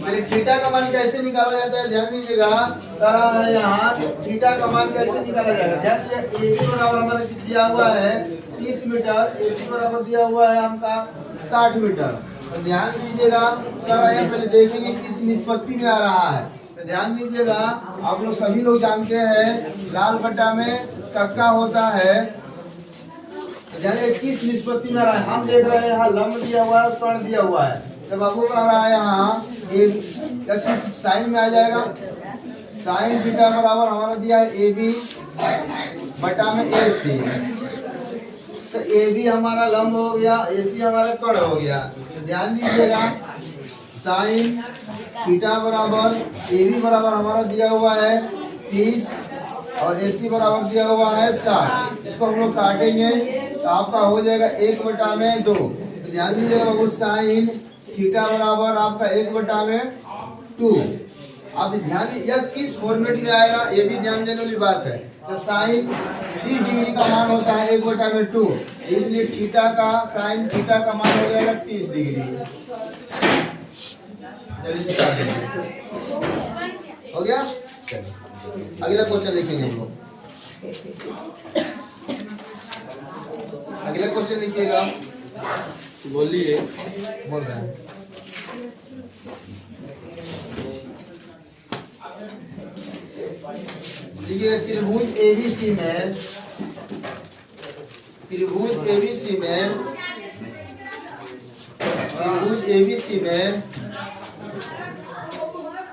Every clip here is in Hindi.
चलिए थीटा का मान कैसे निकाला जाता है ध्यान दीजिएगा। यहाँ थीटा का मान कैसे निकाला जाएगा ध्यान दीजिए। ए बी बराबर हमारे दिया हुआ है 30 मीटर, ए सी बराबर दिया हुआ है हमका 60 मीटर। तो ध्यान दीजिएगा पहले देखेंगे किस निष्पत्ति में आ रहा है। तो ध्यान दीजिएगा, आप लोग सभी लोग जानते हैं लाल बट्टा में कक्का होता है। किस निष्पत्ति में आ रहा है हम देख रहे हैं। यहाँ लंब दिया हुआ है, कर्ण दिया हुआ है। तो बाबू का रहा है यहाँ किस साइन में आ जाएगा। साइन थीटा बराबर हमारा दिया है ए बी बटा में ए सी। तो ए बी हमारा लंब हो गया, ए सी हमारा कर्ण हो गया। तो ध्यान दीजिएगा साइन थीटा बराबर ए बी बराबर हमारा दिया हुआ है 30 और ए सी बराबर दिया हुआ है 60। इसको हम लोग काटेंगे तो आपका हो जाएगा 1/2। तो ध्यान दीजिएगा बाबू साइन थीटा बराबर आपका 1/2। अब ध्यान दीजिए किस फॉर्मेट में आएगा ये भी ध्यान देने वाली बात है। तो साइन 30 डिग्री का मान होता है 1/2, इसलिए थीटा का साइन थीटा का मान हो जाएगा 30 डिग्री। हो गया। अगला क्वेश्चन लिखेंगे हम लोग। अगला क्वेश्चन लिखिएगा। बोलिए। बोल रहे हैं लिखिए त्रिभुज एबीसी में, त्रिभुज एबीसी में, त्रिभुज एबीसी में,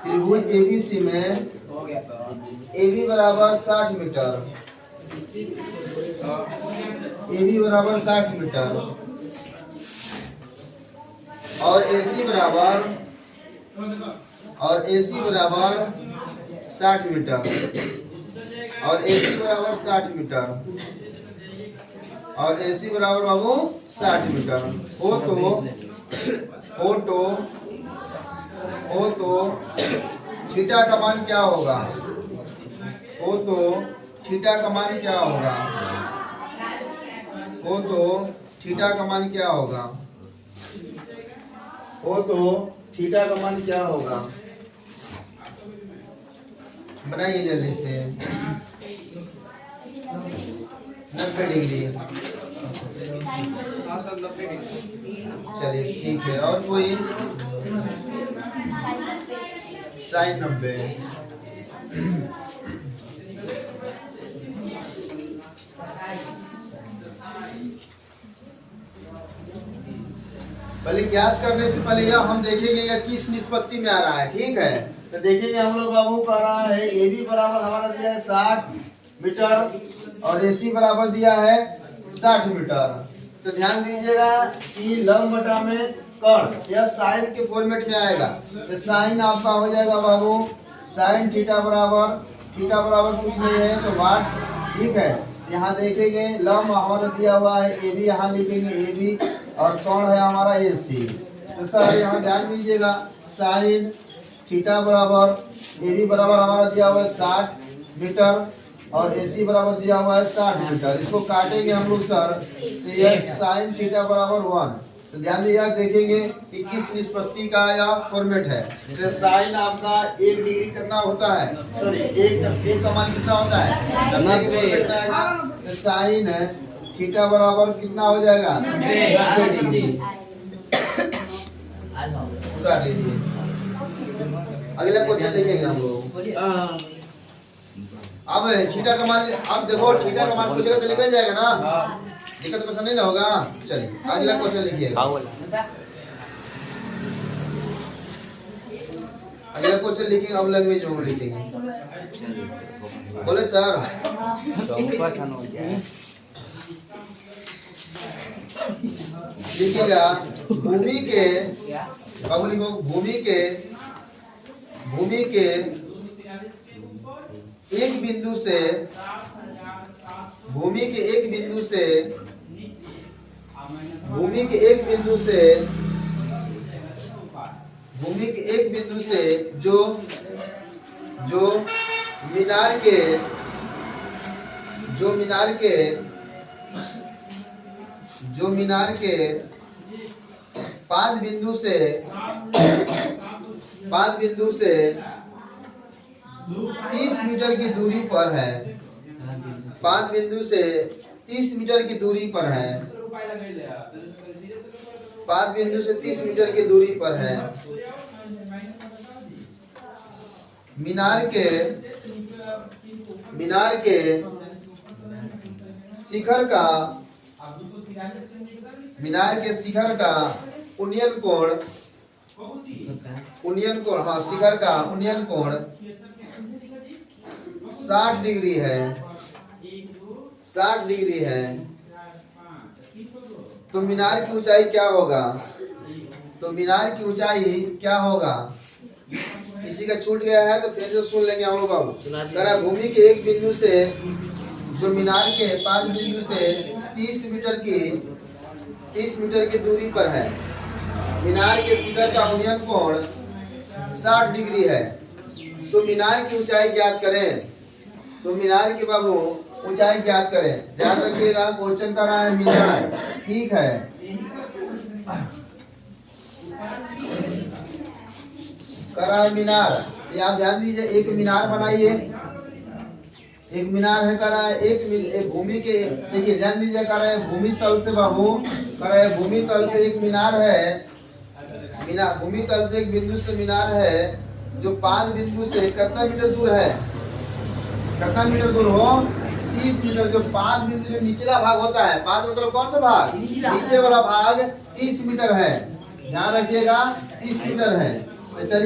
त्रिभुज एबीसी में ए बी बराबर 60 मीटर, ए बी बराबर 60 मीटर और ए सी बराबर 60 मीटर और ए सी बराबर 60 मीटर और ए सी बराबर बाबू 60 मीटर हो तो थीटा का मान क्या होगा। हो तो थीटा का मान क्या होगा। हो तो थीटा का मान क्या होगा। हो तो थीटा का मान क्या होगा। बनाइए जल्दी से। 90 डिग्री। चलिए ठीक है। और कोई साइन 90। पहले याद करने से पहले यह हम देखेंगे कि किस निष्पत्ति में आ रहा है। ठीक है, तो देखेंगे हम लोग बाबू का रहा है ए बी बराबर हमारा दिया है 60 मीटर और ए सी बराबर दिया है 60 मीटर। तो ध्यान दीजिएगा कि लंब बटा में कर्ण यह साइन के फॉर्मेट में आएगा। तो साइन आपका हो जाएगा बाबू साइन थीटा बराबर कुछ नहीं है तो वाट। ठीक है, यहाँ देखेंगे लंब हमारा दिया हुआ है ए बी, यहाँ लिखेंगे ए बी और कौन है हमारा ए सी। तो सर यहाँ ध्यान दीजिएगा साइन थीटा बराबर ए बी बराबर हमारा दिया हुआ है 60 मीटर और ए सी बराबर दिया हुआ है 60 मीटर। इसको काटेंगे हम लोग सर। तो यह साइन थीटा बराबर 1। तो ध्यान दीजिएगा देखेंगे कि किस निष्पत्ति का यह फॉर्मेट है। तो साइन आपका 1 डिग्री कितना होता है, सॉरी एक का मान कितना होता है। तो साइन है थीटा बराबर कितना हो जाएगा 90 डिग्री। उतार लीजिए। अगला क्वेश्चन लिखेंगे हम लोग। अब थीटा का मान आप देखो थीटा का मान पूछेगा तो निकल जाएगा ना, दिक्कत पसंद नहीं ना होगा। चलिए अगला क्वेश्चन लिखिएगा। अगला क्वेश्चन लिखेंगे अब लैंग्वेज में लिखेंगे। बोले सर लिखिएगा भूमि के एक बिंदु से भूमि के एक बिंदु से जो मीनार के पाद बिंदु से पाद बिंदु से 30 मीटर की दूरी पर है। पाद बिंदु से 30 मीटर की दूरी पर है। पाद बिंदु से 30 मीटर की दूरी पर है। मीनार के शिखर का शिखर का उन्नयन कोण 60 डिग्री है। 60 डिग्री है। तो मीनार की ऊंचाई क्या होगा? तो मीनार की ऊंचाई क्या होगा? किसी का छूट गया है तो फिर से सुन लेंगे हम लोग बाबू। जरा भूमि के एक बिंदु से जो मीनार के पाद बिंदु से 30 मीटर की दूरी पर है। मीनार के शिखर का उन्नयन कोण 60 डिग्री है। तो मीनार की ऊंचाई ज्ञात करें। तो मीनार की बाबू ऊंचाई ज्ञात करें। ध्यान रखिएगा, क्वेश्चन का रहा है मीनार। ठीक है, कर रहा है मीनार। आप ध्यान दीजिए, एक मीनार बनाइए। एक मीनार है, कर रहा है एक भूमि के, देखिए ध्यान दीजिए, कर रहा है भूमि तल से बाबू, कर रहा है भूमि तल से एक मीनार है। भूमि तल से एक बिंदु से मीनार है जो पाद बिंदु से कितना मीटर दूर है? कितना मीटर दूर हो? 30 मीटर। जो पाद बिंदु जो निचला भाग होता है, पाद मतलब कौन सा भाग? नीचे वाला भाग 30 मीटर है। ध्यान रखिएगा, 30 मीटर है। तो चलिए